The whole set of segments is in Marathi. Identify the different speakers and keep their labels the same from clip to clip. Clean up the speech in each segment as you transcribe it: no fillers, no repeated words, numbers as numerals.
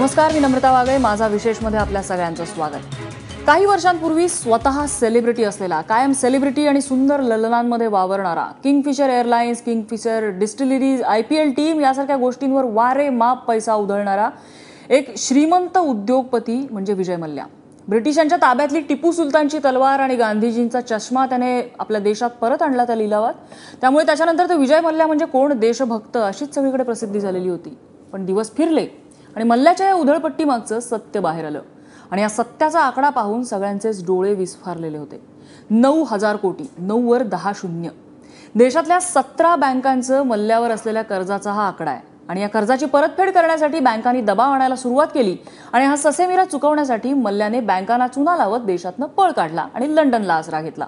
Speaker 1: नमस्कार, मी नम्रता वागळे. माझा विशेषमध्ये आपल्या सगळ्यांचं स्वागत. काही वर्षांपूर्वी स्वतः सेलिब्रिटी असलेला, कायम सेलिब्रिटी आणि सुंदर ललनांमध्ये वावरणारा, Kingfisher Airlines, Kingfisher Distilleries, IPL team यासारख्या गोष्टींवर वारे माप पैसा उधळणारा एक श्रीमंत उद्योगपती म्हणजे विजय मल्ल्या. ब्रिटिशांच्या ताब्यातली टिपू सुलतानची तलवार आणि गांधीजींचा चष्मा त्याने आपल्या देशात परत आणला त्या लिलावात. त्यामुळे त्याच्यानंतर तर विजय मल्ल्या म्हणजे कोण, देशभक्त अशीच सगळीकडे प्रसिद्धी झालेली होती. पण दिवस फिरले आणि मल्ल्याच्या या उधळपट्टीमागचं सत्य बाहेर आलं आणि या सत्याचा आकडा पाहून सगळ्यांचेच डोळे विस्फारलेले होते. 9,000 कोटी, 9 वर 10 शून्य. देशातल्या 17 बँकांचं मल्ल्यावर असलेल्या कर्जाचा हा आकडा आहे. आणि या कर्जाची परतफेड करण्यासाठी बँकांनी दबाव आणायला सुरुवात केली आणि हा ससेमिरा चुकवण्यासाठी मल्ल्याने बँकांना चुना लावत देशातनं पळ काढला आणि लंडनला आसरा घेतला.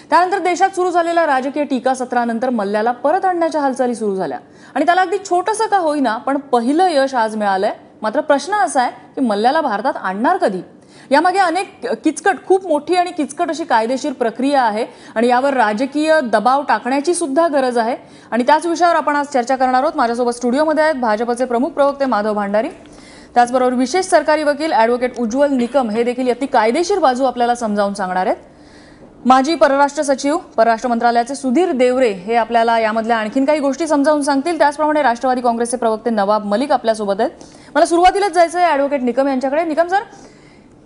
Speaker 1: त्यानंतर देशात सुरू झालेल्या राजकीय टीकासत्रानंतर मल्ल्याला परत आणण्याच्या हालचाली सुरू झाल्या आणि त्याला अगदी छोटंसं का होईना पण पहिलं यश आज मिळालंय. मात्र प्रश्न असा आहे की मल्ल्याला भारतात आणणार कधी? यामागे अनेक खूप मोठी आणि किचकट अशी कायदेशीर प्रक्रिया आहे आणि यावर राजकीय दबाव टाकण्याची सुद्धा गरज आहे. आणि त्याच विषयावर आपण आज चर्चा करणार आहोत. माझ्यासोबत स्टुडिओमध्ये आहेत भाजपचे प्रमुख प्रवक्ते माधव भांडारी, त्याचबरोबर विशेष सरकारी वकील ॲडव्होकेट उज्ज्वल निकम, हे देखील अति कायदेशीर बाजू आपल्याला समजावून सांगणार आहेत. माजी परराष्ट्र सचिव, परराष्ट्र मंत्रालयाचे सुधीर देवरे हे आपल्याला यामधल्या आणखीन काही गोष्टी समजावून सांगतील. त्याचप्रमाणे राष्ट्रवादी काँग्रेसचे प्रवक्ते नवाब मलिक आपल्यासोबत आहेत. मला सुरुवातीलाच जायचं आहे ॲडव्होकेट निकम यांच्याकडे. निकम सर,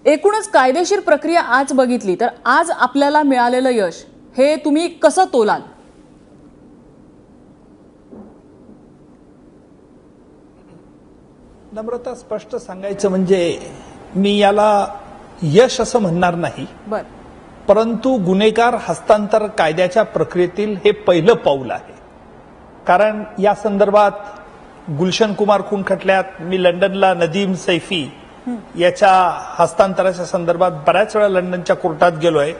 Speaker 1: एकूणच कायदेशीर प्रक्रिया आज बघितली तर आज आपल्याला मिळालेलं यश हे तुम्ही कसं तोलाल?
Speaker 2: नम्रता, स्पष्ट सांगायचं म्हणजे मी याला यश असं म्हणणार नाही, परंतु गुन्हेगार हस्तांतर कायद्याच्या प्रक्रियेतील हे पहिलं पाऊल आहे. कारण या संदर्भात गुलशन कुमार खून खटल्यात मी लंडनला नदीम सैफी याच्या हस्तांतराच्या संदर्भात बऱ्याच वेळा लंडनच्या कोर्टात गेलोय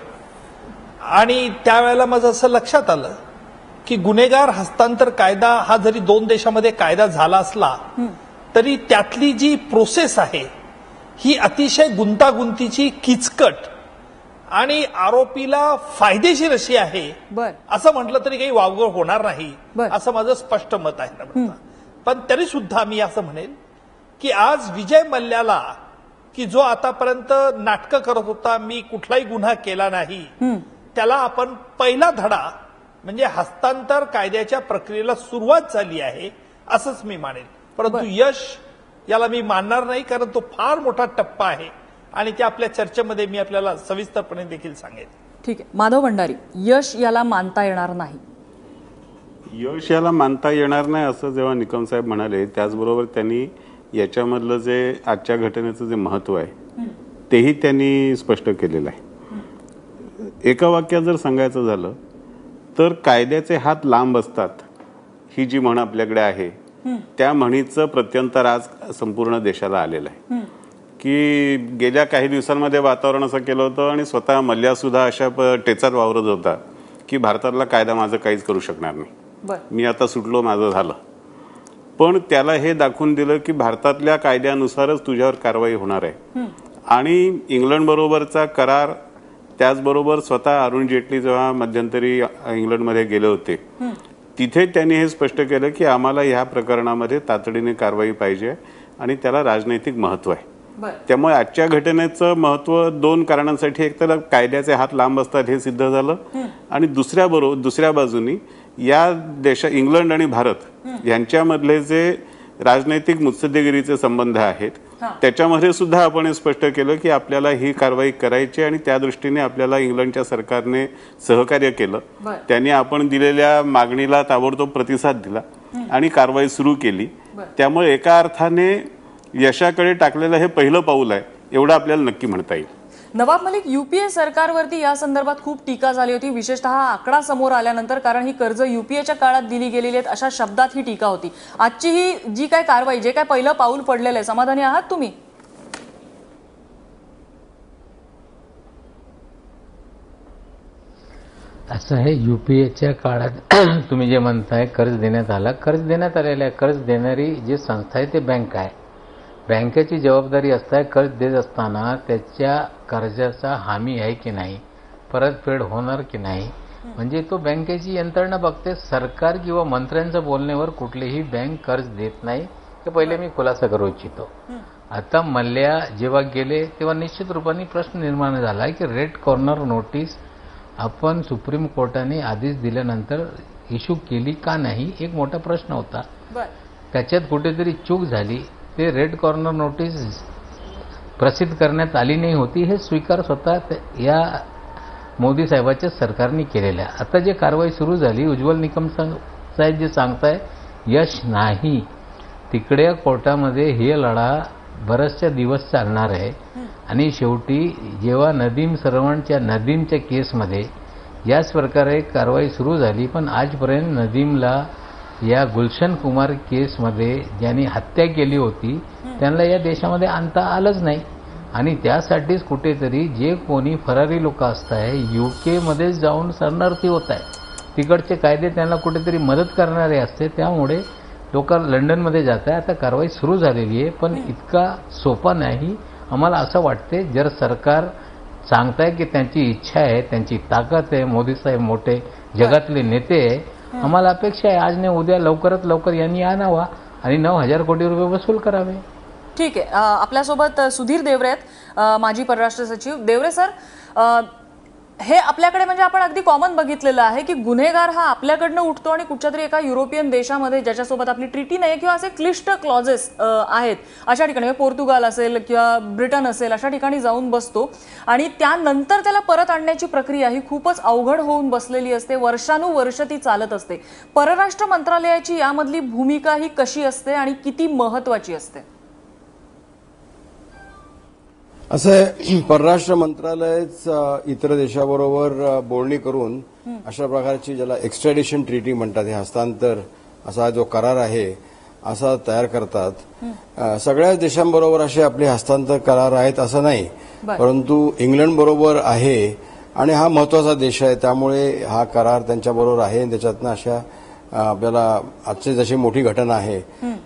Speaker 2: आणि त्यावेळेला माझं असं लक्षात आलं की गुन्हेगार हस्तांतर कायदा हा जरी 2 देशांमध्ये कायदा झाला असला तरी त्यातली जी प्रोसेस आहे ही अतिशय गुंतागुंतीची, किचकट आणि आरोपीला फायदेशीर अशी आहे. असं म्हटलं तरी काही वावगं होणार नाही असं माझं स्पष्ट मत आहे. पण तरी सुद्धा मी असं म्हणेल की आज विजय मल्ल्याला, की जो आतापर्यंत नाटकं करत होता, मी कुठलाही गुन्हा केला नाही, त्याला आपण पहिला धडा म्हणजे हस्तांतर कायद्याच्या प्रक्रियेला सुरुवात झाली आहे असंच मी मानेल. परंतु यश याला मी मानणार नाही, कारण तो फार मोठा टप्पा आहे आणि ते आपल्या चर्चेमध्ये मी आपल्याला सविस्तरपणे देखील सांगेन. ठीक आहे
Speaker 1: माधव भंडारी, यश याला मानता येणार नाही?
Speaker 3: यश याला मानता येणार नाही असं जेव्हा निकम साहेब म्हणाले, त्याचबरोबर त्यांनी याच्यामधलं जे आजच्या घटनेचं जे महत्व आहे तेही त्यांनी स्पष्ट केलेलं आहे. एका वाक्यात जर सांगायचं झालं तर कायद्याचे हात लांब असतात ही जी म्हण आपल्याकडे आहे त्या म्हणीचं प्रत्यंतर आज संपूर्ण देशाला आलेलं आहे. की गेल्या काही दिवसांमध्ये वातावरण असं केलं होतं आणि स्वतः मल्ल्या सुद्धा अशा टेचात वावरत होता की भारतातला कायदा माझं काहीच करू शकणार नाही, मी आता सुटलो, माझं झालं. पण त्याला हे दाखवून दिलं की भारतातल्या कायद्यानुसारच तुझ्यावर कारवाई होणार आहे. आणि इंग्लंड बरोबरचा करार, त्याचबरोबर स्वतः अरुण जेटली जेव्हा मध्यंतरी इंग्लंडमध्ये गेले होते तिथे त्यांनी हे स्पष्ट केलं की आम्हाला ह्या प्रकरणामध्ये तातडीने कारवाई पाहिजे आणि त्याला राजनैतिक महत्व आहे. त्यामुळे आजच्या घटनेचं महत्व 2 कारणांसाठी, एक तर कायद्याचे हात लांब असतात हे सिद्ध झालं आणि दुसऱ्या बाजूनी या इंग्लंड आणि भारत यांच्यामधले जे राजनैतिक मुत्सद्देगिरीचे संबंध आहेत त्याच्यामध्ये सुद्धा आपण हे स्पष्ट केलं की आपल्याला ही कारवाई करायची आणि त्या दृष्टीने आपल्याला इंग्लंडच्या सरकारने सहकार्य केलं. त्यांनी आपण दिलेल्या मागणीला ताबडतोब प्रतिसाद दिला आणि कारवाई सुरू केली. त्यामुळे एका अर्थाने यशाकडे टाकलेलं हे पहिलं पाऊल आहे एवढं आपल्याला नक्की म्हणता येईल.
Speaker 1: नवाब मलिक, UPA सरकारवरती या संदर्भात खूप टीका झाली होती, विशेषतः हा आकडा समोर आल्यानंतर, कारण ही कर्ज UPAच्या काळात दिली गेलेली आहेत अशा शब्दात ही टीका होती. आजची ही जी काय कारवाई, जे काय पहिलं पाऊल पडलेलं आहे, समाधानी आहात तुम्ही?
Speaker 4: असं आहे, UPAच्या काळात तुम्ही जे म्हणताय कर्ज देण्यात आलेलं आहे. कर्ज देणारी जी संस्था आहे ते बँक आहे. बँकेची जबाबदारी असते कर्ज देत असताना त्याच्या कर्जाचा हमी आहे की नाही, परतफेड होणार की नाही, म्हणजे तो बँकेची यंत्रणा बघते. सरकार किंवा मंत्र्यांच्या बोलण्यावर कुठलीही बँक कर्ज देत नाही, हे पहिले मी खुलासा करू इच्छितो. आता मल्ल्या जेव्हा गेले तेव्हा निश्चित रूपाने प्रश्न निर्माण झाला की रेड कॉर्नर नोटीस आपण सुप्रीम कोर्टाने आदेश दिल्यानंतर इश्यू केली का नाही, एक मोठा प्रश्न होता. त्याच्यात कुठेतरी चूक झाली. ते रेड कॉर्नर नोटीस प्रसिद्ध करण्यात आली नाही होती, हे स्वीकार स्वतः या मोदी साहेबाच्या सरकारने केलेल्या. आता जे कारवाई सुरू झाली, उज्ज्वल निकम साहेब जे सांगताय यश नाही, तिकडे कोर्टामध्ये हे लढा बरेचसे दिवस चालणार आहे. आणि शेवटी जेव्हा नदीमच्या केसमध्ये याच प्रकारे कारवाई सुरू झाली, पण आजपर्यंत नदीमला या गुलशन कुमार केसमध्ये ज्यांनी हत्या केली होती त्यांना या देशामध्ये आणता आलंच नाही. आणि त्यासाठीच कुठेतरी जे कोणी फरारी लोक असताय UK जाऊन शरणार्थी होत आहे, तिकडचे कायदे त्यांना कुठेतरी मदत करणारे असते, त्यामुळे लोक लंडनमध्ये जात आहे. आता कारवाई सुरू झालेली आहे, पण इतका सोपा नाही. आम्हाला असं वाटते जर सरकार सांगताय की त्यांची इच्छा आहे, त्यांची ताकद आहे, मोदी साहेब मोठे जगातले नेते आहे, आम्हाला अपेक्षा आहे आज नाही उद्या लवकरात लवकर यांनी आणावा आणि 9,000 कोटी रुपये वसूल करावे.
Speaker 1: ठीक आहे. आपल्यासोबत सुधीर देवरे आहेत, माजी परराष्ट्र सचिव. देवरे सर, हे आपल्याकडे म्हणजे आपण अगदी कॉमन बघितलेलं आहे की गुन्हेगार हा आपल्याकडनं उठतो आणि कुठच्या तरी एका युरोपियन देशामध्ये ज्याच्यासोबत आपली ट्रीटी नाही किंवा असे क्लिष्ट क्लॉजेस आहेत अशा ठिकाणी, पोर्तुगाल असेल किंवा ब्रिटन असेल, अशा ठिकाणी जाऊन बसतो आणि त्यानंतर त्याला परत आणण्याची प्रक्रिया ही खूपच अवघड होऊन बसलेली असते. वर्षानुवर्ष ती चालत असते. परराष्ट्र मंत्रालयाची यामधली भूमिका ही कशी असते आणि किती महत्वाची असते?
Speaker 5: असं परराष्ट्र मंत्रालयच इतर देशाबरोबर बोलणी करून अशा प्रकारची ज्याला एक्स्ट्रॅडिशन ट्रीटी म्हणतात, हे हस्तांतर असा जो करार आहे असा तयार करतात. सगळ्याच देशांबरोबर असे आपले हस्तांतर करार आहेत असं नाही, परंतु इंग्लंड बरोबर आहे आणि हा महत्वाचा देश आहे, त्यामुळे हा करार त्यांच्याबरोबर आहे. त्याच्यातनं अशा आपल्याला आजची जशी मोठी घटना आहे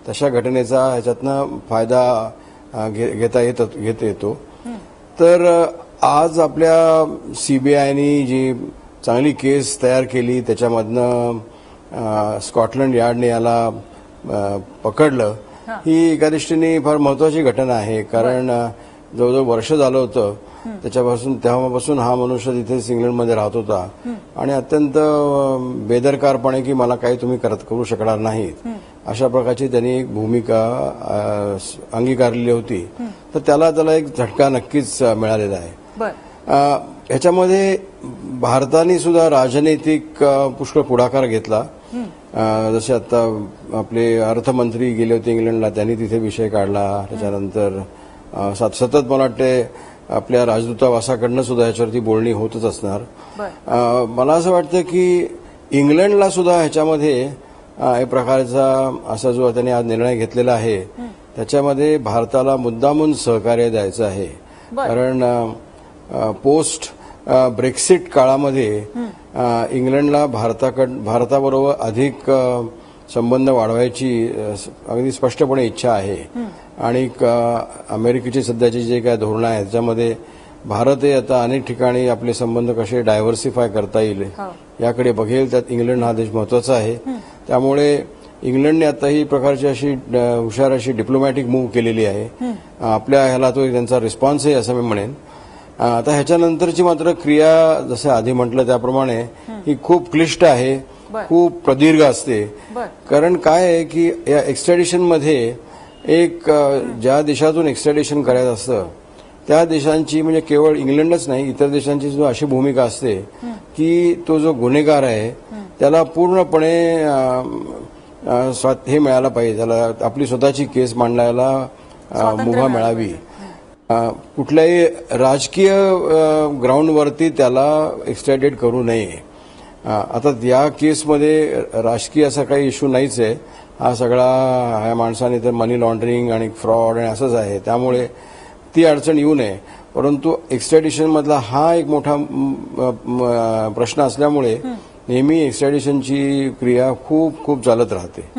Speaker 5: तशा घटनेचा ह्याच्यातनं फायदा घेता येतो. तर आज आपल्या सीबीआयनी जी चांगली केस तयार केली त्याच्यामधनं स्कॉटलंड यार्डने याला पकडलं, ही एका दृष्टीने फार महत्वाची घटना आहे. कारण जवळजवळ वर्ष झालं होतं तेव्हापासून हा मनुष्य तिथे इंग्लंडमध्ये राहत होता आणि अत्यंत बेदरकारपणे की मला काही तुम्ही करू शकणार नाहीत अशा प्रकारची त्यांनी एक भूमिका अंगीकारलेली होती. तर त्याला एक झटका नक्कीच मिळालेला आहे. ह्याच्यामध्ये भारताने सुद्धा राजनैतिक पुष्कळ पुढाकार घेतला. जसे आता आपले अर्थमंत्री गेले होते इंग्लंडला, त्यांनी तिथे विषय काढला. त्याच्यानंतर सतत मला वाटते आपल्या राजदूतावासाकडनं सुद्धा याच्यावरती बोलणी होतच असणार. मला असं वाटतं की इंग्लंडला सुद्धा ह्याच्यामध्ये एक प्रकारचा असा जो त्यांनी आज निर्णय घेतलेला आहे त्याच्यामध्ये भारताला मुद्दामून सहकार्य द्यायचं आहे. कारण पोस्ट ब्रेक्सिट काळामध्ये इंग्लंडला भारताबरोबर अधिक संबंध वाढवायची अगदी स्पष्टपणे इच्छा आहे. आणि अमेरिकेची सध्याची जे काय धोरणं आहेत त्याच्यामध्ये भारत हे आता अनेक ठिकाणी आपले संबंध कसे डायव्हर्सिफाय करता येईल याकडे बघेल. त्यात इंग्लंड हा देश महत्वाचा आहे. त्यामुळे इंग्लंडने आता ही प्रकारची अशी हुशार अशी डिप्लोमॅटिक मूव्ह केलेली आहे. आपल्या ह्याला तो त्यांचा रिस्पॉन्स आहे असं मी म्हणेन. आता ह्याच्यानंतरची मात्र क्रिया जसं आधी म्हटलं त्याप्रमाणे ही खूप क्लिष्ट आहे, खूप प्रदीर्घ असते. कारण काय आहे की या एक्स्ट्रॅडिशनमध्ये एक ज्या देशातून एक्स्ट्रॅडिशन करायचं असतं त्या देशांची म्हणजे केवळ इंग्लंडच नाही इतर देशांची सुद्धा अशी भूमिका असते की तो जो गुन्हेगार आहे त्याला पूर्णपणे हे मिळायला पाहिजे, त्याला आपली स्वतःची केस मांडायला मुभा मिळावी. कुठल्याही राजकीय ग्राउंडवरती त्याला एक्स्ट्रॅडिट करू नये. आता या केसमध्ये राजकीय असा काही इश्यू नाहीच आहे. हा सगळा ह्या माणसाने तर मनी लॉन्ड्रिंग आणि फ्रॉड आणि असंच आहे, त्यामुळे ती अडचण येऊ नये. परंतु एक्स्ट्रॅडिशन मधला हा एक मोठा प्रश्न असल्यामुळे नेहमी एक्स्ट्रॅडिशनची क्रिया खूप खूप चालत राहते.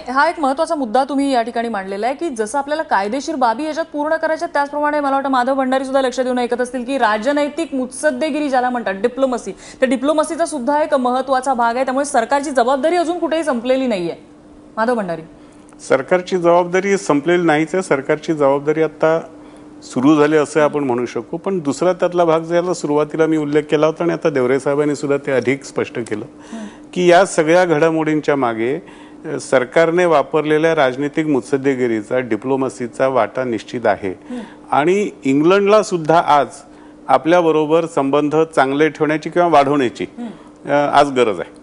Speaker 1: हा एक महत्वाचा मुद्दा तुम्ही या ठिकाणी मांडलेला आहे की जसं आपल्याला कायदेशीर बाबी याच्यात पूर्ण करायच्या त्याचप्रमाणे मला वाटतं माधव भंडारी सुद्धा लक्ष देऊन ऐकत असतील की राजनैतिक मुत्सद्देगिरी ज्याला म्हणतात डिप्लोमसी, त्या डिप्लोमसीचा सुद्धा एक महत्वाचा भाग आहे. त्यामुळे सरकारची जबाबदारी अजून कुठेही संपलेली नाहीये. माधव भंडारी,
Speaker 3: सरकारची जबाबदारी संपलेली नाहीच आहे. सरकारची जबाबदारी आता सुरू झाली असं आपण म्हणू शकू. पण दुसरा त्यातला भाग ज्याला सुरुवातीला मी उल्लेख केला होता आणि आता देवरे साहेबांनी सुद्धा ते अधिक स्पष्ट केलं की या सगळ्या घडामोडींच्या मागे सरकारने वापरलेल्या राजनीतिक मुत्सद्देगिरीचा, डिप्लोमसीचा वाटा निश्चित आहे. आणि इंग्लंडला सुद्धा आज आपल्याबरोबर संबंध चांगले ठेवण्याची किंवा वाढवण्याची आज गरज आहे.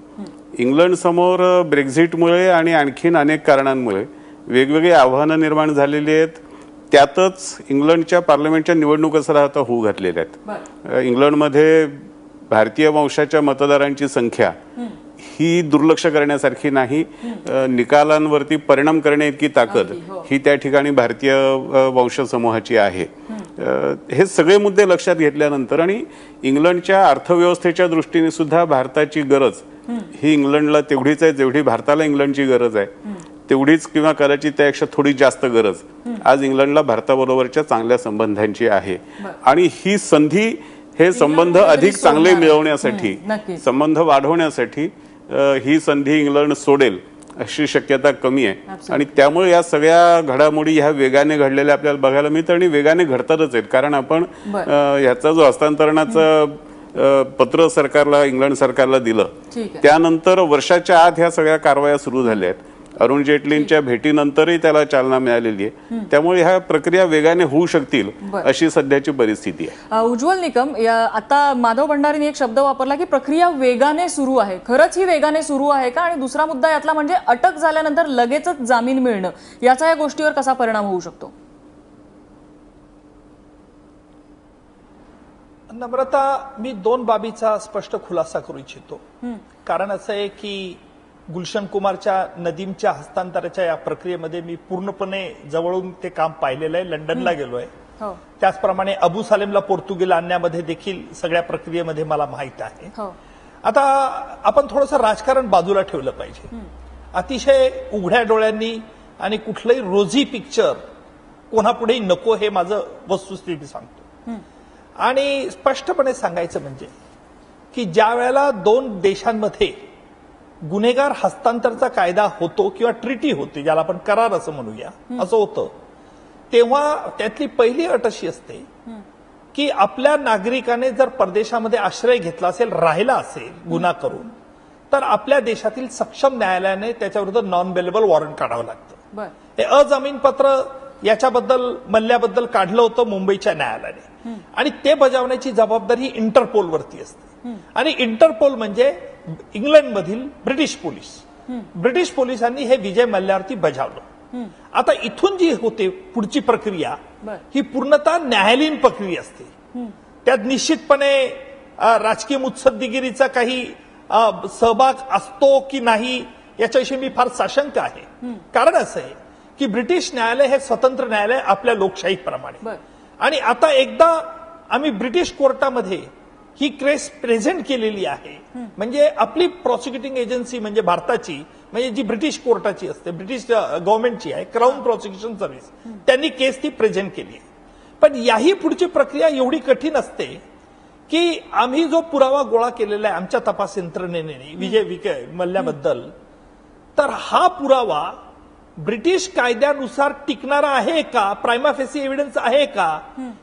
Speaker 3: इंग्लंड समोर ब्रेक्झिटमुळे आणि आणखीन अनेक कारणांमुळे वेगवेगळी आव्हानं निर्माण झालेली आहेत. त्यातच इंग्लंडच्या पार्लमेंटच्या निवडणुका सुद्धा आता होऊ घातलेल्या आहेत. इंग्लंडमध्ये भारतीय वंशाच्या मतदारांची संख्या ही दुर्लक्ष करण्यासारखी नाही. निकालांवरती परिणाम करण्या इतकी ताकद ही त्या ठिकाणी भारतीय वंशसमूहाची आहे. हे सगळे मुद्दे लक्षात घेतल्यानंतर आणि इंग्लंडच्या अर्थव्यवस्थेच्या दृष्टीने सुद्धा भारताची गरज ही इंग्लंडला तेवढीच आहे जेवढी भारताला इंग्लंडची गरज आहे. तेवढीच किंवा कदाचित त्यापेक्षा थोडी जास्त गरज आज इंग्लंडला भारताबरोबरच्या चांगल्या संबंधांची आहे. आणि ही संधी हे संबंध अधिक चांगले मिळवण्यासाठी, संबंध वाढवण्यासाठी ही संधी इंग्लंड सोडेल अशी शक्यता कमी आहे. आणि त्यामुळे या सगळ्या घडामोडी ह्या वेगाने घडलेल्या आपल्याला बघायला मिळतं आणि वेगाने घडतातच आहेत. कारण आपण ह्याचा जो हस्तांतरणाचं पत्र सरकारला, इंग्लंड सरकारला दिलं त्यानंतर वर्षाच्या आत ह्या सगळ्या कारवाया सुरू झाल्या आहेत. अरुण जेटलींच्या भेटीनंतरही त्याला चालना मिळालेली आहे. त्यामुळे ह्या प्रक्रिया वेगाने होऊ शकतील अशी सध्याची परिस्थिती आहे.
Speaker 1: उज्ज्वल निकम, आता माधव भंडारीने एक शब्द वापरला की प्रक्रिया वेगाने सुरू आहे. खरंच ही वेगाने सुरू आहे का? आणि दुसरा मुद्दा यातला म्हणजे अटक झाल्यानंतर लगेचच जामीन मिळणं, याचा या गोष्टीवर कसा परिणाम होऊ शकतो?
Speaker 2: नम्रता, मी दोन बाबीचा स्पष्ट खुलासा करू इच्छितो. कारण असं आहे की गुलशन कुमारच्या, नदीमच्या हस्तांतराच्या या प्रक्रियेमध्ये मी पूर्णपणे जवळून ते काम पाहिलेलं आहे. लंडनला गेलोय. त्याचप्रमाणे अबू सालेमला पोर्तुगीला आणण्यामध्ये देखील सगळ्या प्रक्रियेमध्ये मला माहित आहे. आता आपण थोडंसं राजकारण बाजूला ठेवलं पाहिजे. अतिशय उघड्या डोळ्यांनी आणि कुठलंही रोजी पिक्चर कोणापुढेही नको हे माझं वस्तुस्थिती सांगतो. आणि स्पष्टपणे सांगायचं म्हणजे की ज्या वेळेला दोन देशांमध्ये गुन्हेगार हस्तांतरचा कायदा होतो किंवा ट्रिटी होते, ज्याला आपण करार असं म्हणूया, असं होतं, तेव्हा त्यातली पहिली अट अशी असते की आपल्या नागरिकाने जर परदेशामध्ये आश्रय घेतला असेल, राहिला असेल गुन्हा करून, तर आपल्या देशातील सक्षम न्यायालयाने त्याच्याविरुद्ध नॉन बेलेबल वॉरंट काढावं लागतं. हे अजामीनपत्र याच्याबद्दल, मल्ल्याबद्दल काढलं होतं मुंबईच्या न्यायालयाने. आणि ते बजावण्याची जबाबदारी ही इंटरपोलवरती असते. आणि इंटरपोल म्हणजे इंग्लंडमधील ब्रिटिश पोलीस. ब्रिटिश पोलिसांनी हे विजय मल्ल्यावरती बजावलं. आता इथून जी होते पुढची प्रक्रिया ही पूर्णतः न्यायालयीन प्रक्रिया असते. त्यात निश्चितपणे राजकीय मुत्सद्देगिरीचा काही सहभाग असतो की नाही याच्याविषयी मी फार साशंक आहे. कारण असं आहे की ब्रिटिश न्यायालय हे स्वतंत्र न्यायालय आपल्या लोकशाहीप्रमाणे. आणि आता एकदा आम्ही ब्रिटिश कोर्टामध्ये ही केस प्रेझेंट केलेली आहे, म्हणजे आपली प्रॉसिक्युटिंग एजन्सी म्हणजे भारताची, म्हणजे जी ब्रिटिश कोर्टाची असते, ब्रिटिश गव्हर्नमेंटची आहे, क्राऊन प्रॉसिक्युशन सर्व्हिस, त्यांनी केस ती प्रेझेंट केली आहे. पण याही पुढची प्रक्रिया एवढी कठीण असते की आम्ही जो पुरावा गोळा केलेला आहे आमच्या तपास यंत्रणेने विजय मल्ल्याबद्दल, तर हा पुरावा ब्रिटिश कायद्यानुसार टिकणारा आहे का, प्रायमा फेसी एव्हिडन्स आहे का,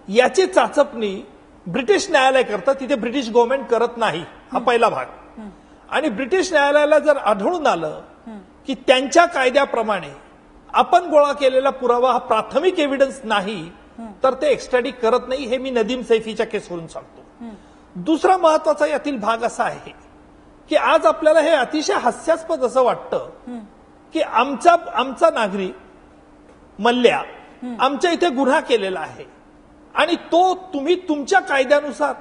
Speaker 2: याची चाचपणी ब्रिटिश न्यायालय करतं. तिथे ब्रिटिश गव्हर्नमेंट करत नाही. हा पहिला भाग. आणि ब्रिटिश न्यायालयाला जर आढळून आलं की त्यांच्या कायद्याप्रमाणे आपण गोळा केलेला पुरावा हा प्राथमिक एव्हिडन्स नाही, तर ते एक्स्ट्रॅडिट करत नाही. हे मी नदीम सैफीच्या केसवरून सांगतो. दुसरा महत्वाचा यातील भाग असा आहे की आज आपल्याला हे अतिशय हास्यास्पद असं वाटतं की आमचा नागरिक मल्ल्या आमच्या इथे गुन्हा केलेला आहे आणि तो तुम्ही तुमच्या कायद्यानुसार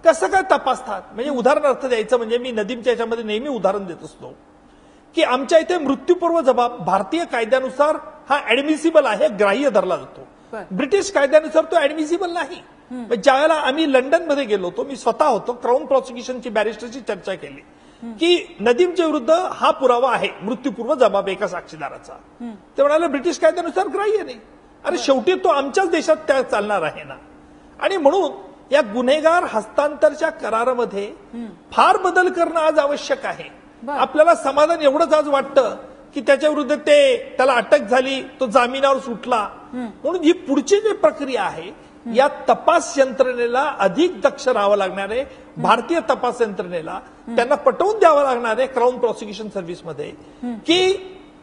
Speaker 2: कसं काय तपासतात. म्हणजे उदाहरणार्थ द्यायचं म्हणजे मी नदीमच्या याच्यामध्ये नेहमी उदाहरण देत असतो की आमच्या इथे मृत्यूपूर्व जबाब भारतीय कायद्यानुसार हा ऍडमिसिबल आहे, ग्राह्य धरला जातो. ब्रिटिश कायद्यानुसार तो ऍडमिसिबल नाही. ज्यावेळेला आम्ही लंडनमध्ये गेलो होतो, मी स्वतः होतो, क्राऊन प्रॉसिक्युशनची बॅरिस्टरची चर्चा केली की नदीमच्या विरुद्ध हा पुरावा आहे, मृत्यूपूर्व जबाब एका साक्षीदाराचा. ते म्हणाले ब्रिटिश कायद्यानुसार ग्राह्य नाही. अरे शेवटी तो आमच्याच देशात त्या चालणार आहे ना. आणि म्हणून या गुन्हेगार हस्तांतरच्या करारामध्ये फार बदल करणं आज आवश्यक आहे. आपल्याला समाधान एवढंच आज वाटतं की त्याच्या विरुद्ध त्याला अटक झाली, तो जामिनावर सुटला. म्हणून ही पुढची जी प्रक्रिया आहे या तपास यंत्रणेला अधिक दक्ष राहावं लागणार आहे. भारतीय तपास यंत्रणेला त्यांना पटवून द्यावं लागणार आहे क्राऊन प्रॉसिक्युशन सर्व्हिसमध्ये की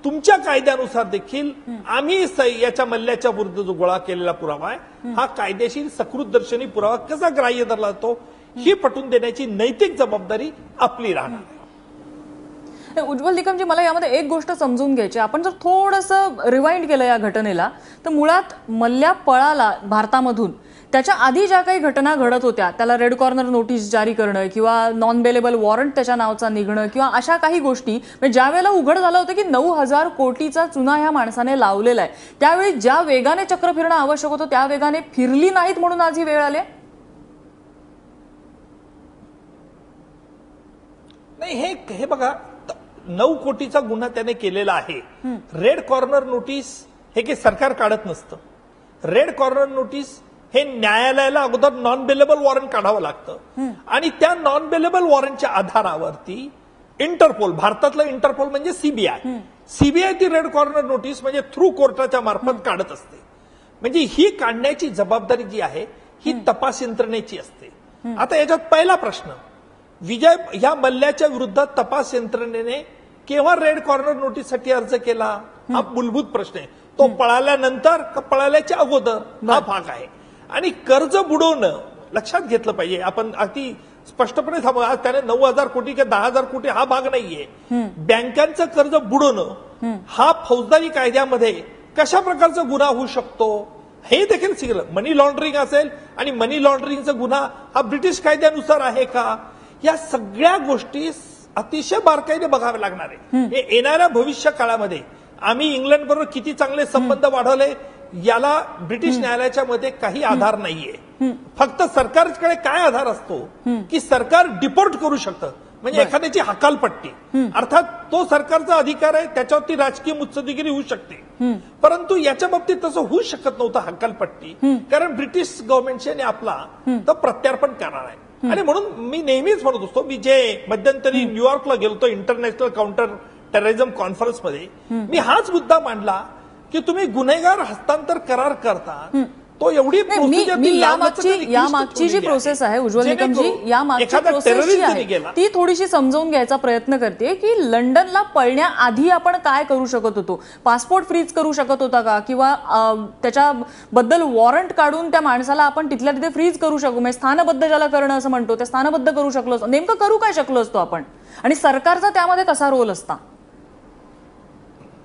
Speaker 2: तुमच्या कायद्यानुसार देखील आम्ही याच्या मल्ल्याच्या विरुद्ध जो गोळा केलेला पुरावा आहे हा कायदेशीर सकृतदर्शनी पुरावा कसा ग्राह्य धरला जातो ही पटवून देण्याची नैतिक जबाबदारी आपली राहणार आहे.
Speaker 1: उज्ज्वल निकमजी, मला यामध्ये एक गोष्ट समजून घ्यायची. आपण जर थोडंसं रिवाइंड केलं या घटनेला तर मुळात मल्ल्या पळाला भारतामधून, त्याच्या आधी ज्या काही घटना घडत होत्या त्याला रेड कॉर्नर नोटीस जारी करणं किंवा नॉन बेलेबल वॉरंट त्याच्या नावाचा निघणं किंवा अशा काही गोष्टी, ज्या वेळेला उघड झालं होतं की 9,000 कोटीचा चुना ह्या माणसाने लावलेला आहे, त्यावेळी ज्या वेगाने चक्र फिरणं आवश्यक होतं त्या वेगाने फिरली नाहीत म्हणून आज ही वेळ आली.
Speaker 2: नाही, हे बघा, 9 कोटीचा गुन्हा त्याने केलेला आहे. रेड कॉर्नर नोटीस हे काही सरकार काढत नसतं. रेड कॉर्नर नोटीस हे न्यायालयाला अगोदर नॉन बेलेबल वॉरंट काढावं लागतं आणि त्या नॉन बेलेबल वॉरंटच्या आधारावरती इंटरपोल, भारतातलं इंटरपोल म्हणजे सीबीआय ती रेड कॉर्नर नोटीस म्हणजे थ्रू कोर्टाच्या मार्फत काढत असते. म्हणजे ही काढण्याची जबाबदारी जी आहे ही तपास यंत्रणेची असते. आता याच्यात पहिला प्रश्न, विजय ह्या मल्ल्याच्या विरुद्ध तपास यंत्रणेने केव्हा रेड कॉर्नर नोटीससाठी अर्ज केला हा मूलभूत प्रश्न आहे. तो पळाल्यानंतर का पळाल्याच्या अगोदर हा भाग आहे. आणि कर्ज बुडवणं लक्षात घेतलं पाहिजे. आपण अगदी स्पष्टपणे सांगू, आज त्याने 9,000 कोटी किंवा 10,000 कोटी हा भाग नाहीये. बँकांचं कर्ज बुडवणं हा फौजदारी कायद्यामध्ये कशा प्रकारचा गुन्हा होऊ शकतो हे देखील शिकलं. मनी लॉन्ड्रिंग असेल आणि मनी लॉन्ड्रिंगचा गुन्हा हा ब्रिटिश कायद्यानुसार आहे का, या सगळ्या गोष्टी अतिशय बारकाईने बघाव्या लागणार आहे. हे येणाऱ्या भविष्य काळामध्ये आम्ही इंग्लंड बरोबर किती चांगले संबंध वाढवले याला ब्रिटिश न्यायालयाच्या मध्ये काही आधार नाहीये. फक्त सरकारकडे काय आधार असतो की सरकार डिपोर्ट करू शकतं, म्हणजे एखाद्याची हकालपट्टी, अर्थात तो सरकारचा अधिकार आहे, त्याच्यावरती राजकीय मुत्सद्देगिरी होऊ शकते. परंतु याच्या बाबतीत तसं होऊ शकत नव्हतं हकालपट्टी, कारण ब्रिटिश गव्हर्नमेंटने आपला तर प्रत्यार्पण करणार आहे. आणि म्हणून मी नेहमीच म्हणत असतो, मी जे मध्यंतरी न्यूयॉर्कला गेलो होतो इंटरनॅशनल काउंटर टेररिझम कॉन्फरन्समध्ये, मी हाच मुद्दा मांडला की तुम्ही गुन्हेगार हस्तांतर करार करता तो एवढी
Speaker 1: यामागची जी प्रोसेस आहे उज्ज्वल निकमजी, यामागची प्रोसेस जी आहे ती थोडीशी समजावून घ्यायचा प्रयत्न करते की लंडनला पळण्याआधी आपण काय करू शकत होतो. पासपोर्ट फ्रीज करू शकत होता का, किंवा त्याच्याबद्दल वॉरंट काढून त्या माणसाला आपण तिथल्या तिथे फ्रीज करू शकू, म्हणजे स्थानबद्ध ज्याला करणं असं म्हणतो ते स्थानबद्ध करू शकलो असतो. नेमकं करू काय शकलो असतो आपण, आणि सरकारचा त्यामध्ये कसा रोल असता.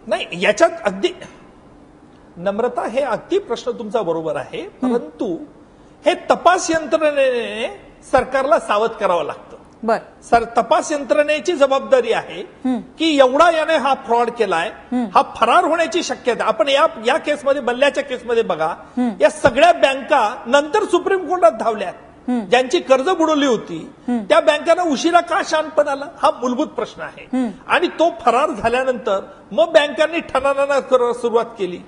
Speaker 2: नाही, याच्यात अगदी नम्रता, हे अगदी प्रश्न तुमचा बरोबर आहे. परंतु हे तपास यंत्रणेने सरकारला सावध करावं लागतं. तपास यंत्रणेची जबाबदारी आहे की एवढा याने हा फ्रॉड केलाय, हा फरार होण्याची शक्यता. आपण या केसमध्ये, मल्ल्याच्या केसमध्ये बघा, या सगळ्या बँका नंतर सुप्रीम कोर्टात धावल्या. ज्यांची कर्ज बुडवली होती त्या बँकांना उशिरा का शानपण आला हा मूलभूत प्रश्न आहे. आणि तो फरार झाल्यानंतर मग बँकांनी ठणाणा सुरुवात केली.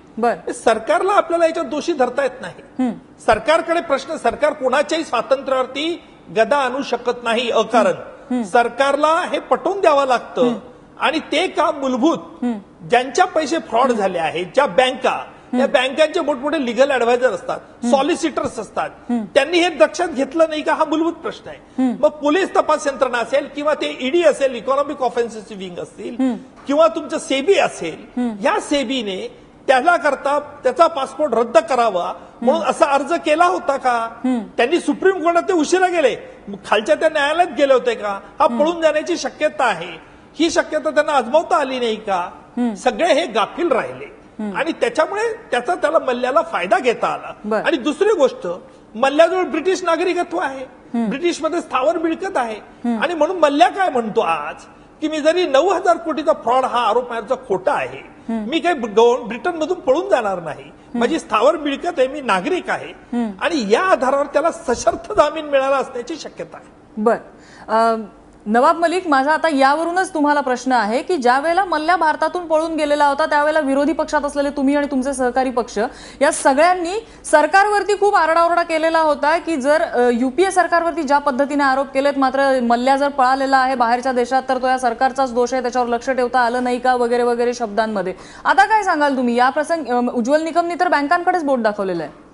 Speaker 2: सरकारला आपल्याला याच्यात दोषी धरता येत नाही. सरकारकडे प्रश्न, सरकार कोणाच्याही स्वातंत्र्यावरती गदा आणू शकत नाही अकारण. सरकारला हे पटवून द्यावं लागतं. आणि ते काम मूलभूत, ज्यांच्या पैसे फ्रॉड झाले आहेत, ज्या बँका, या बँकांचे मोठमोठे लिगल ऍडवायझर असतात, सॉलिसिटर्स असतात, त्यांनी हे लक्षात घेतलं नाही का हा मूलभूत प्रश्न आहे. मग पोलीस तपास यंत्रणा असेल किंवा ते ईडी असेल, इकॉनॉमिक ऑफेन्सेस विंग असतील, किंवा तुमचं सेबी असेल, या सेबीने त्याला करता त्याचा पासपोर्ट रद्द करावा म्हणून असा अर्ज केला होता का. त्यांनी सुप्रीम कोर्टात ते उशिरा गेले, खालच्या त्या न्यायालयात गेले होते का, हा पळून जाण्याची शक्यता आहे. ही शक्यता त्यांना आजमावता आली नाही का. सगळे हे गाफील राहिले आणि त्याच्यामुळे त्याला मल्ल्याला फायदा घेता आला. आणि दुसरी गोष्ट, मल्ल्याजवळ ब्रिटिश नागरिकत्व आहे, ब्रिटिशमध्ये स्थावर मिळकत आहे. आणि म्हणून मल्ल्या काय म्हणतो आज की मी जरी 9,000 कोटीचा फ्रॉड हा आरोप माझा खोटा आहे, मी काही ब्रिटनमधून पळून जाणार नाही, माझी स्थावर मिळकत आहे, मी नागरिक आहे. आणि या आधारावर त्याला सशर्त जामीन मिळाला असण्याची शक्यता आहे.
Speaker 1: नवाब मलिक, माझा आता यावरूनच तुम्हाला प्रश्न आहे की ज्या वेळेला मल्ल्या भारतातून पळून गेलेला होता त्यावेळेला विरोधी पक्षात असलेले तुम्ही आणि तुमचे सहकारी पक्ष या सगळ्यांनी सरकारवरती खूप आरडाओरडा केलेला होता की जर युपीए सरकारवरती ज्या पद्धतीने आरोप केलेत, मात्र मल्ल्या जर पळालेला आहे बाहेरच्या देशात तर तो या सरकारचाच दोष आहे, त्याच्यावर लक्ष ठेवता आलं नाही का, वगैरे वगैरे शब्दांमध्ये. आता काय सांगाल तुम्ही या प्रसंगी? उज्ज्वल निकमनी तर बँकांकडेच बोट दाखवलेलं आहे.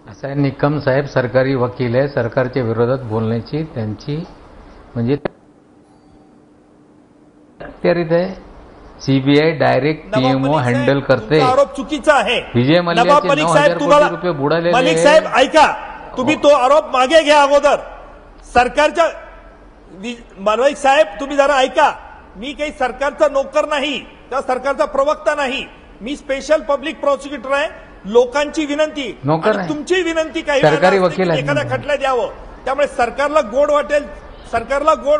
Speaker 4: असं आहे, निकम साहेब सरकारी वकील आहे. सरकारच्या विरोधात बोलण्याची त्यांची म्हणजे अखत्यारीत आहे. सीबीआय डायरेक्ट पीएमओ हँडल करते.
Speaker 2: आरोप चुकीचा आहे.
Speaker 4: विजय मल्ल्याचे 9,000 कोटी रुपये बुडालेले.
Speaker 2: मलिक साहेब ऐका, तुम्ही तो आरोप मागे घ्या अगोदर. सरकारच्या मलिक साहेब तुम्ही जरा ऐका, मी काही सरकारचा नोकर नाही किंवा सरकारचा प्रवक्ता नाही. मी स्पेशल पब्लिक प्रॉसिक्युटर आहे. लोकांची विनंती आणि तुमची विनंती काही
Speaker 4: सरकारी वकील
Speaker 2: एखाद्या खटल्या द्यावं, त्यामुळे सरकारला गोड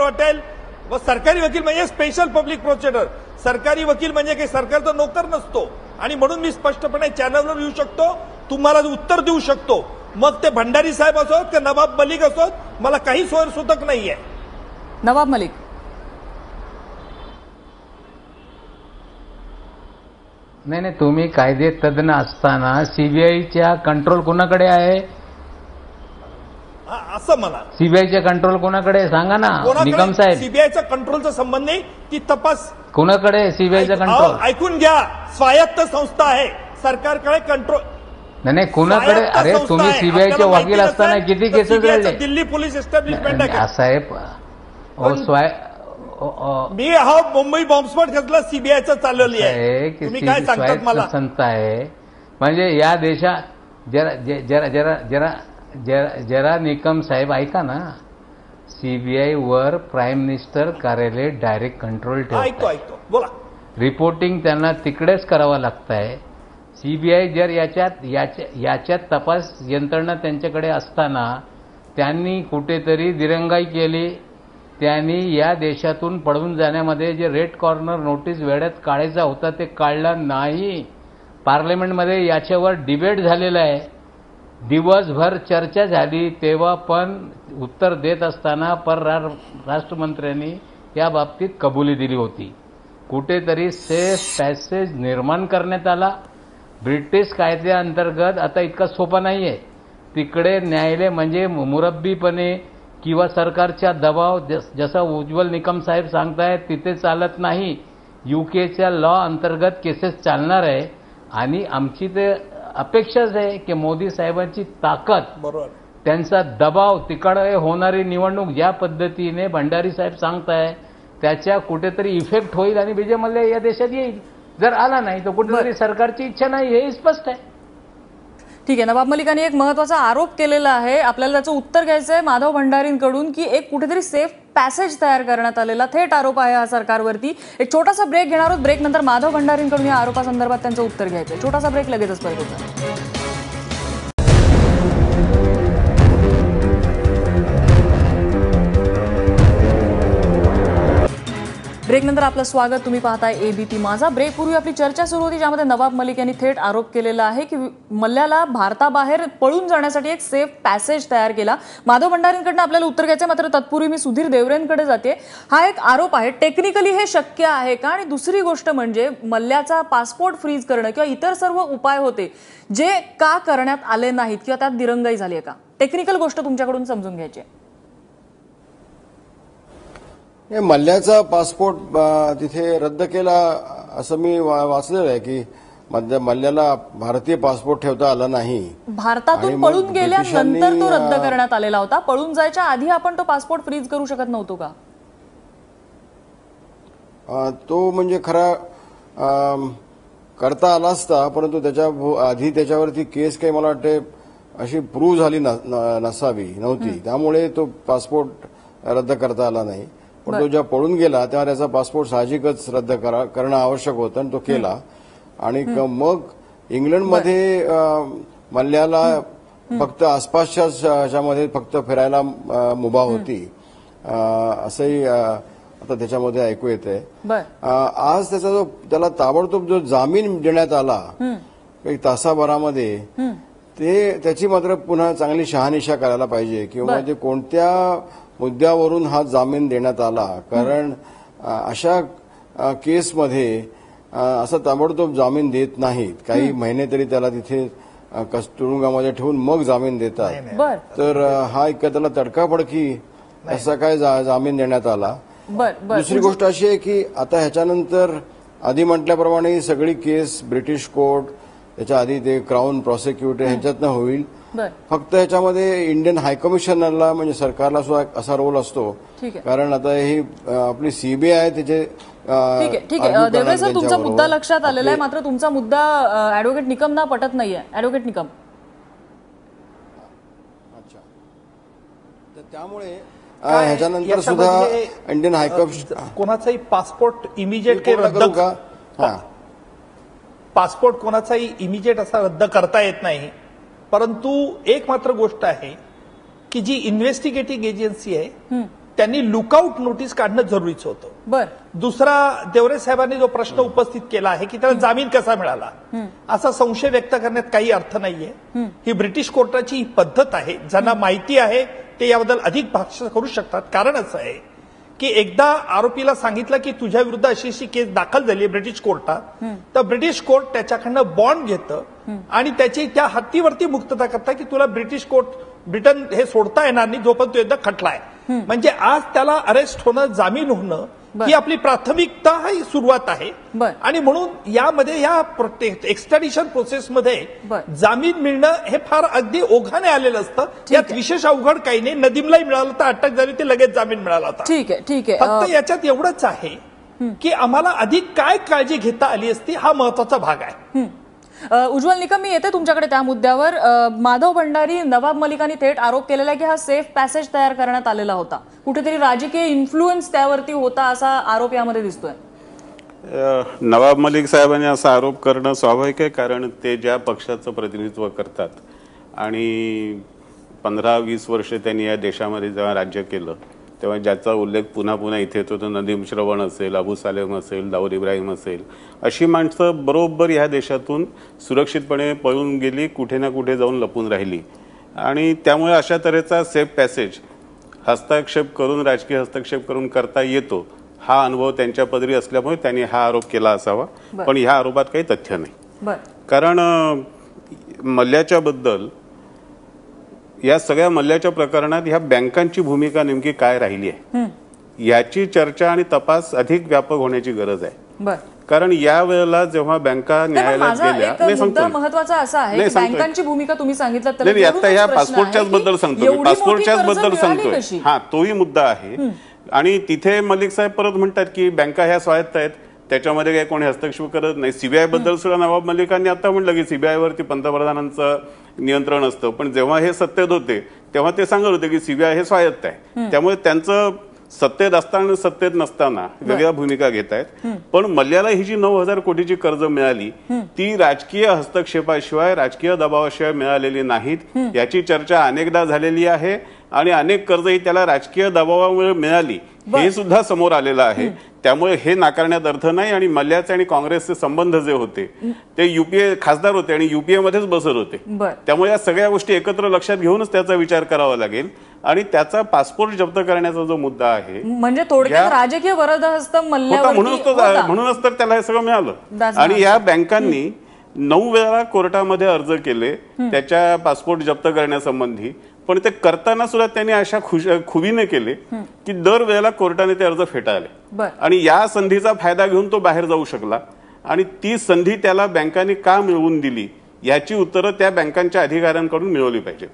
Speaker 2: वाटेल व सरकारी वकील म्हणजे स्पेशल पब्लिक प्रोसिक्युटर. सरकारी वकील म्हणजे काही सरकारचा नोकर नसतो आणि म्हणून मी स्पष्टपणे चॅनलवर येऊ शकतो, तुम्हाला उत्तर देऊ शकतो. मग ते भंडारी साहेब असोत की नवाब मलिक असोत, मला काही सोयरसूतक नाहीये.
Speaker 1: नवाब मलिक,
Speaker 4: नाही, तुम्ही कायदे तज्ञ असताना सीबीआयच्या कंट्रोल कोणाकडे आहे?
Speaker 2: असं म्हणा,
Speaker 4: सीबीआयच्या कंट्रोल कोणाकडे आहे सांगा ना निकम साहेब.
Speaker 2: सीबीआयचा कंट्रोलचा संबंध नाही, ती तपास
Speaker 4: कोणाकडे सीबीआयचा कंट्रोल?
Speaker 2: ऐकून घ्या, स्वायत्त संस्था आहे, सरकारकडे कंट्रोल
Speaker 4: नाही, कुणाकडे? अरे तुम्ही सीबीआयचे वकील असताना किती केसेस लढले?
Speaker 2: दिल्ली पोलीस एस्टॅब्लिशमेंट आहे
Speaker 4: साहेब.
Speaker 2: मी हा मुंबई बॉम्बस्फोट घेतला सीबीआयचं चालवली आहे. तुम्ही काय सांगतात मला?
Speaker 4: संस्था आहे म्हणजे या देशात जरा निकम साहेब ऐका ना, सीबीआय वर प्राईम मिनिस्टर कार्यालय डायरेक्ट कंट्रोल ठेवतं.
Speaker 2: ऐकतो बोला.
Speaker 4: रिपोर्टिंग त्यांना तिकडेच करावं लागतंय. सीबीआय जर याच्यात तपास यंत्रणा त्यांच्याकडे असताना त्यांनी कुठेतरी दिरंगाई केली. त्यांनी या देशातून पळून जाण्यामध्ये जे रेड कॉर्नर नोटीस वेळेत काढायचा होता ते काढला नाही. पार्लमेंटमध्ये याच्यावर डिबेट झालेला आहे, दिवसभर चर्चा झाली. तेव्हा पण उत्तर देत असताना परराष्ट्रमंत्र्यांनी या बाबतीत कबुली दिली होती. कुठेतरी सेफ पॅसेज निर्माण करण्यात आला. ब्रिटिश कायद्याअंतर्गत आता इतका सोपा नाहीये. तिकडे न्यायालय म्हणजे मुरब्बीपणे किंवा सरकारच्या दबाव जसं उज्ज्वल निकम साहेब सांगतायत तिथे चालत नाही. यूकेच्या लॉ अंतर्गत केसेस चालणार आहे आणि आमची ते अपेक्षाच आहे की मोदी साहेबांची ताकद,
Speaker 2: बरोबर,
Speaker 4: त्यांचा दबाव, तिकडे होणारी निवडणूक ज्या पद्धतीने भंडारी साहेब सांगताय त्याच्या कुठेतरी इफेक्ट होईल आणि विजय मल्ल्या या देशात येईल. जर आला नाही तर कुठेतरी सरकारची इच्छा नाही हे स्पष्ट आहे.
Speaker 1: ठीक आहे. नवाब मलिकांनी एक महत्वाचा आरोप केलेला आहे, आपल्याला त्याचं उत्तर घ्यायचं आहे माधव भंडारींकडून की एक कुठेतरी सेफ पॅसेज तयार करण्यात आलेला थेट आरोप आहे हा सरकारवरती. एक छोटासा ब्रेक घेणार आहोत. ब्रेक नंतर माधव भंडारींकडून या आरोपासंदर्भात त्यांचं उत्तर घ्यायचं आहे. छोटासा ब्रेक, लगेचच परत होतं. ब्रेक नंतर आपलं स्वागत. तुम्ही पाहताय एबीपी माझा. ब्रेक पूर्वी आपली चर्चा सुरू होती ज्यामध्ये नवाब मलिक यांनी थेट आरोप केलेला आहे की मल्ल्याला भारताबाहेर पळून जाण्यासाठी एक सेफ पॅसेज तयार केला. माधव भंडारींकडनं आपल्याला उत्तर घ्यायचं, मात्र तत्पूर्वी मी सुधीर देवरेंकडे जाते. हा एक आरोप आहे, टेक्निकली हे शक्य आहे का? आणि दुसरी गोष्ट म्हणजे मल्ल्याचा पासपोर्ट फ्रीज करणं किंवा इतर सर्व उपाय होते जे का करण्यात आले नाहीत किंवा त्यात दिरंगाई झाली आहे का? टेक्निकल गोष्ट तुमच्याकडून समजून घ्यायची आहे.
Speaker 5: मल्ल्याचा पासपोर्ट तिथे रद्द केला असं मी वाचलेलं आहे की मल्ल्याला भारतीय पासपोर्ट ठेवता आला नाही.
Speaker 1: भारतातून पळून गेल्यानंतर तो रद्द करण्यात आलेला होता. पळून जायच्या आधी आपण तो पासपोर्ट फ्रीज करू शकत नव्हतो का?
Speaker 5: तो म्हणजे खरा करता आला असता, परंतु त्याच्या आधी त्याच्यावरती केस काही मला वाटते अशी प्रूव्ह झाली नव्हती, त्यामुळे तो पासपोर्ट रद्द करता आला नाही. पण तो जेव्हा पळून गेला तेव्हा त्याचा पासपोर्ट साहजिकच रद्द करणं आवश्यक होतं आणि तो केला. आणि मग इंग्लंडमध्ये मल्ल्याला फक्त आसपासच्या ह्याच्यामध्ये फक्त फिरायला मुभा होती असंही आता त्याच्यामध्ये ऐकू येते. आज त्याचा त्याला ताबडतोब जो जामीन देण्यात आला एक तासाभरामध्ये, त्याची मात्र पुन्हा चांगली शहानिशा करायला पाहिजे किंवा ते कोणत्या मुद्द्यावरून हा जामीन देण्यात आला. कारण अशा केसमध्ये असा ताबडतोब जामीन देत नाहीत. काही महिने तरी त्याला तिथे तुरुंगामध्ये ठेवून मग जामीन देतात. तर हा एक त्याला तडकाफडकी असा काय जामीन देण्यात आला. दुसरी गोष्ट अशी आहे की आता ह्याच्यानंतर आधी म्हटल्याप्रमाणे सगळी केस ब्रिटिश कोर्ट, त्याच्या आधी ते क्राऊन प्रॉसिक्युटर ह्याच्यातनं होईल. फक्त ह्याच्यामध्ये इंडियन हायकमिशनरला म्हणजे सरकारला सुद्धा असा रोल असतो. कारण आता ही आपली सीबीआय त्याचे
Speaker 1: ठीक आहे देवरे सर, तुमचा मुद्दा लक्षात आलेला आहे. मात्र तुमचा मुद्दा ऍडव्होकेट निकमना पटत नाहीये. ऍडव्होकेट निकम,
Speaker 5: अच्छा, तर त्यामुळे ह्याच्यानंतर सुद्धा इंडियन हायकमिशन
Speaker 2: कोणाचाही पासपोर्ट इमिजिएट रद्द का पासपोर्ट कोणाचाही इमिजिएट असा रद्द करता येत नाही. परंतु एक मात्र गोष्ट आहे की जी इन्व्हेस्टिगेटिव्ह एजन्सी आहे त्यांनी लुकआउट नोटीस काढणं जरुरीचं होतं. दुसरा, देवरे साहेबांनी जो प्रश्न उपस्थित केला आहे की त्याला जामीन कसा मिळाला, असा संशय व्यक्त करण्यात काही अर्थ नाहीये. ही ब्रिटिश कोर्टाची ही पद्धत आहे. ज्यांना माहिती आहे ते याबद्दल अधिक भाष्य करू शकतात. कारण असं आहे की एकदा आरोपीला सांगितलं की तुझ्या विरुद्ध अशी अशी केस दाखल झाली ब्रिटिश कोर्टात, तर ब्रिटिश कोर्ट त्याच्याकडनं बॉन्ड घेतं आणि त्याची त्या हत्तीवरती मुक्तता करता की तुला ब्रिटन हे सोडता येणार नाही जोपर्यंत एकदा खटलाय. म्हणजे आज त्याला अरेस्ट होणं, जामीन होणं ही आपली प्राथमिकता ही सुरुवात आहे. आणि म्हणून यामध्ये या एक्स्ट्रॅडिशन प्रोसेसमध्ये जामीन मिळणं हे फार अगदी ओघाने आलेलं असतं. यात विशेष अवघड काही नाही. नदीमलाही मिळालं तर अटक झाली, ते लगेच जामीन मिळाला होता.
Speaker 1: ठीक आहे.
Speaker 2: फक्त याच्यात एवढंच आहे की आम्हाला अधिक काय काळजी घेता आली असती, हा महत्वाचा भाग आहे.
Speaker 1: उज्ज्वल निकम, मी येते तुमच्याकडे त्या मुद्द्यावर. माधव भंडारी, नवाब मलिकांनी थेट आरोप केलेला आहे की हा सेफ पॅसेज तयार करण्यात आलेला होता. कुठेतरी राजकीय इन्फ्लुएन्स त्यावरती होता असा आरोप यामध्ये दिसतोय.
Speaker 3: नवाब मलिक साहेबांनी असा आरोप करणं स्वाभाविक आहे. कारण ते ज्या पक्षाचं प्रतिनिधित्व करतात आणि 15-20 वर्ष त्यांनी या देशामध्ये जेव्हा राज्य केलं तेव्हा ज्याचा उल्लेख पुन्हा पुन्हा इथे येतो तो नदीम श्रवण असेल, अबू सालेम असेल, दाऊद इब्राहिम असेल, अशी माणसं बरोबर ह्या देशातून सुरक्षितपणे पळून गेली, कुठे ना कुठे जाऊन लपून राहिली. आणि त्यामुळे अशा तऱ्हेचा सेफ पॅसेज हस्तक्षेप करून, राजकीय हस्तक्षेप करून करता येतो, हा अनुभव त्यांच्या पदरी असल्यामुळे त्यांनी हा आरोप केला असावा. पण ह्या आरोपात काही तथ्य नाही. कारण मल्ल्याच्या बद्दल या सगळ्या मल्ल्याच्या प्रकरणात ह्या बँकांची भूमिका नेमकी काय राहिली आहे याची चर्चा आणि तपास अधिक व्यापक होण्याची गरज आहे. कारण या वेळेला जेव्हा बँका न्यायालयात गेल्या,
Speaker 1: महत्वाचा असा आहे बँकांची भूमिका तुम्ही सांगितलं तर
Speaker 3: आता ह्या पासपोर्टच्याच बद्दल सांगतो मी, पासपोर्टच्याच बद्दल सांगतोय. हा, तोही मुद्दा आहे. आणि तिथे मलिक साहेब परत म्हणतात की बँका ह्या स्वायत्त आहेत, त्याच्यामध्ये काही कोणी हस्तक्षेप करत नाही. सीबीआय बद्दल सुद्धा नवाब मलिकांनी आता म्हटलं की सीबीआय वरती पंतप्रधानांचं नियंत्रण असतं. पण जेव्हा हे सत्तेत होते तेव्हा ते सांगत होते की सीबीआय हे स्वायत्त आहे. त्यामुळे त्यांचं सत्तेत असताना सत्तेत नसताना वेगळ्या भूमिका घेत आहेत. पण मल्ल्याला ही जी 9,000 कोटीची कर्ज मिळाली ती राजकीय हस्तक्षेपाशिवाय, राजकीय दबावाशिवाय मिळालेली नाहीत. याची चर्चा अनेकदा झालेली आहे आणि अनेक कर्जही त्याला राजकीय दबावामुळे मिळाली हे सुद्धा समोर आलेलं आहे. त्यामुळे हे नाकारण्यात अर्थ नाही. आणि मल्ल्याचे आणि काँग्रेसचे संबंध जे होते ते युपीए खासदार होते आणि युपीए मध्येच बसत होते. त्यामुळे या सगळ्या गोष्टी एकत्र लक्षात घेऊनच त्याचा विचार करावा लागेल. आणि त्याचा पासपोर्ट जप्त करण्याचा जो मुद्दा आहे
Speaker 1: म्हणजे थोडक्यात राजकीय वरदहस्त
Speaker 3: म्हणूनच तर त्याला हे सगळं मिळालं. आणि या बँकांनी 9 वेळा कोर्टामध्ये अर्ज केले त्याच्या पासपोर्ट जप्त करण्यासंबंधी. पण ते करताना सुद्धा त्यांनी अशा खुबीने केले की दर वेळेला कोर्टाने ते अर्ज फेटाळले. आणि या संधीचा फायदा घेऊन तो बाहेर जाऊ शकला. आणि ती संधी त्याला बँकांनी का मिळवून दिली याची उत्तरं त्या बँकांच्या अधिकाऱ्यांकडून मिळवली पाहिजेत.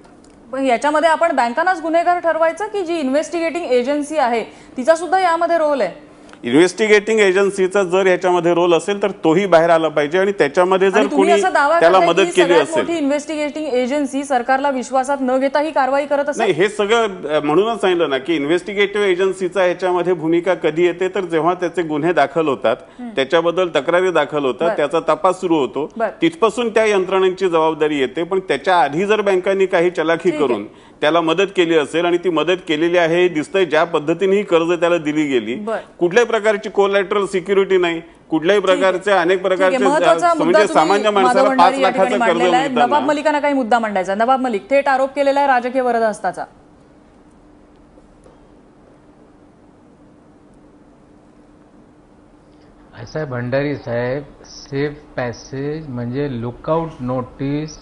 Speaker 1: पण याच्यामध्ये आपण बँकांनाच गुन्हेगार ठरवायचं की जी इन्व्हेस्टिगेटिंग एजन्सी आहे तिचा सुद्धा यामध्ये रोल आहे?
Speaker 3: इन्व्हेस्टिगेटिंग एजन्सीचा जर याच्यामध्ये रोल असेल तर तोही बाहेर आला पाहिजे. आणि त्याच्यामध्ये जर कोणी त्याला मदत केली असेल,
Speaker 1: इन्व्हेस्टिगेटिंग एजन्सी सरकारला विश्वासात न घेता ही कारवाई करत असेल.
Speaker 3: नाही, हे सगळं म्हणूनच सांगितलं ना की इन्व्हेस्टिगेटिव्ह एजन्सीचा याच्यामध्ये भूमिका कधी येते तर जेव्हा त्याचे गुन्हे दाखल होतात, त्याच्याबद्दल तक्रारी दाखल होतात, त्याचा तपास सुरू होतो, तिथपासून त्या यंत्रणांची जबाबदारी येते. पण त्याच्या आधी जर बँकांनी काही चलाखी करून त्याला मदत केली असेल आणि ती मदत केलेली आहे हे दिसतंय. ज्या पद्धतीने ही कर्ज त्याला दिली गेली, कुठल्याही प्रकारची कोलॅटरल सिक्युरिटी नाही, कुठल्याही प्रकारचे अनेक प्रकारचे म्हणजे सामान्य माणसाला 5 लाखाचं कर्ज मिळतं.
Speaker 1: नवाब मलिकांना काही मुद्दा मांडायचा. नवाब मलिक थेट आरोप केलेला आहे राजकीय वरदहस्ताचा.
Speaker 4: ऐसा भंडारी साहेब, सेफ पॅसेज म्हणजे लुकआउट नोटीस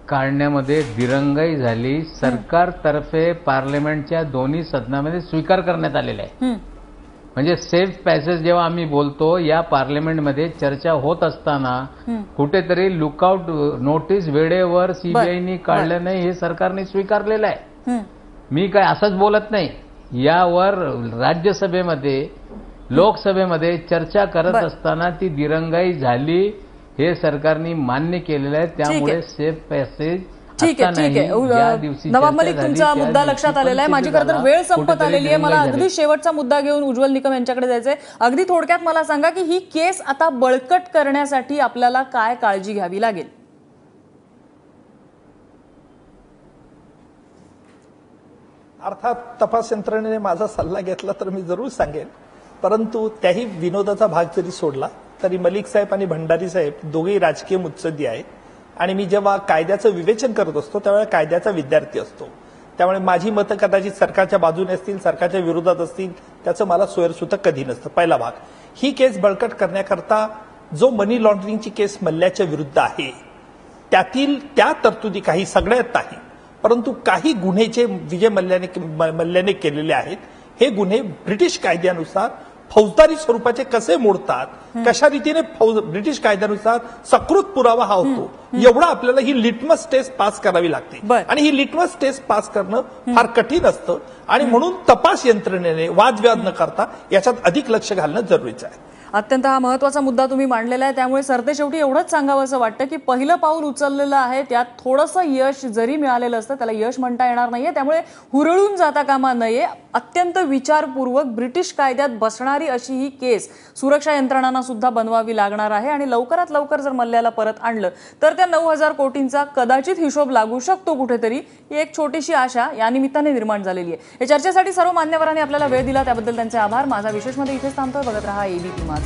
Speaker 4: काढण्यामध्ये दिरंगाई झाली. सरकारतर्फे पार्लमेंटच्या दोन्ही सदनामध्ये स्वीकार करण्यात आलेला आहे. म्हणजे सेफ पॅसेज जेव्हा आम्ही बोलतो, या पार्लमेंटमध्ये चर्चा होत असताना कुठेतरी लुकआउट नोटीस वेळेवर सीबीआयनी काढलं नाही हे सरकारने स्वीकारलेलं आहे. मी काय असंच बोलत नाही. यावर राज्यसभेमध्ये लोकसभेमध्ये चर्चा करत असताना ती दिरंगाई झाली हे सरकारने मान्य केलेलं आहे. त्यामुळे सेफ पॅसेज
Speaker 1: ठीक आहे. नवाब मलिक, तुमचा मुद्दा लक्षात आलेला आहे. माझी खरं तर वेळ संपत आलेली आहे. मला अगदी शेवटचा मुद्दा घेऊन उज्ज्वल निकम यांच्याकडे जायचंय. अगदी थोडक्यात मला सांगा की ही केस आता बळकट करण्यासाठी आपल्याला काय काळजी घ्यावी लागेल?
Speaker 2: अर्थात तपास यंत्रणेने माझा सल्ला घेतला तर मी जरूर सांगेन, परंतु त्याही विनोदाचा भाग जरी सोडला तरी मलिक साहेब आणि भंडारी साहेब दोघेही राजकीय मुत्सद्दी आहेत. आणि मी जेव्हा कायद्याचं विवेचन करत असतो त्यावेळेला कायद्याचा विद्यार्थी असतो. त्यामुळे माझी मतं कदाचित सरकारच्या बाजूने असतील, सरकारच्या विरोधात असतील, त्याचं मला सोयरसुद्धा कधी नसतं. पहिला भाग, ही केस बळकट करण्याकरता जो मनी लॉन्ड्रिंगची केस मल्ल्याच्या विरुद्ध आहे त्यातील त्या तरतुदी काही, सगळ्यात नाही, परंतु काही गुन्हे जे विजय मल्ल्याने केलेले आहेत हे गुन्हे ब्रिटिश कायद्यानुसार फौजदारी स्वरूपाचे कसे मोडतात, कशा रीतीने ब्रिटिश कायद्यानुसार सकृत पुरावा हा होतो, एवढा आपल्याला ही लिटमस टेस्ट पास करावी लागते. आणि ही लिटमस टेस्ट पास करणं फार कठीण असतं आणि म्हणून तपास यंत्रणेने वादविवाद न करता याच्यात अधिक लक्ष घालणं जरुरीचं आहे.
Speaker 1: अत्यंत हा महत्वाचा मुद्दा तुम्ही मांडलेला आहे. त्यामुळे सरतेशेवटी एवढंच सांगावं असं वाटतं की पहिलं पाऊल उचललेलं आहे, त्यात थोडंसं यश जरी मिळालेलं असतं त्याला यश म्हणता येणार नाहीये. त्यामुळे हुरळून जाता कामा नये. अत्यंत विचारपूर्वक ब्रिटिश कायद्यात बसणारी अशी ही केस सुरक्षा यंत्रणांना सुद्धा बनवावी लागणार आहे. आणि लवकरात लवकर जर मल्ल्याला परत आणलं तर त्या 9,000 कोटींचा कदाचित हिशोब लागू शकतो कुठेतरी. ही एक छोटीशी आशा या निमित्ताने निर्माण झालेली आहे. या चर्चेसाठी सर्व मान्यवरांनी आपल्याला वेळ दिला त्याबद्दल त्यांचे आभार. माझा विशेषमध्ये इथेच थांबतोय. बघत रहा एबीपी माझा.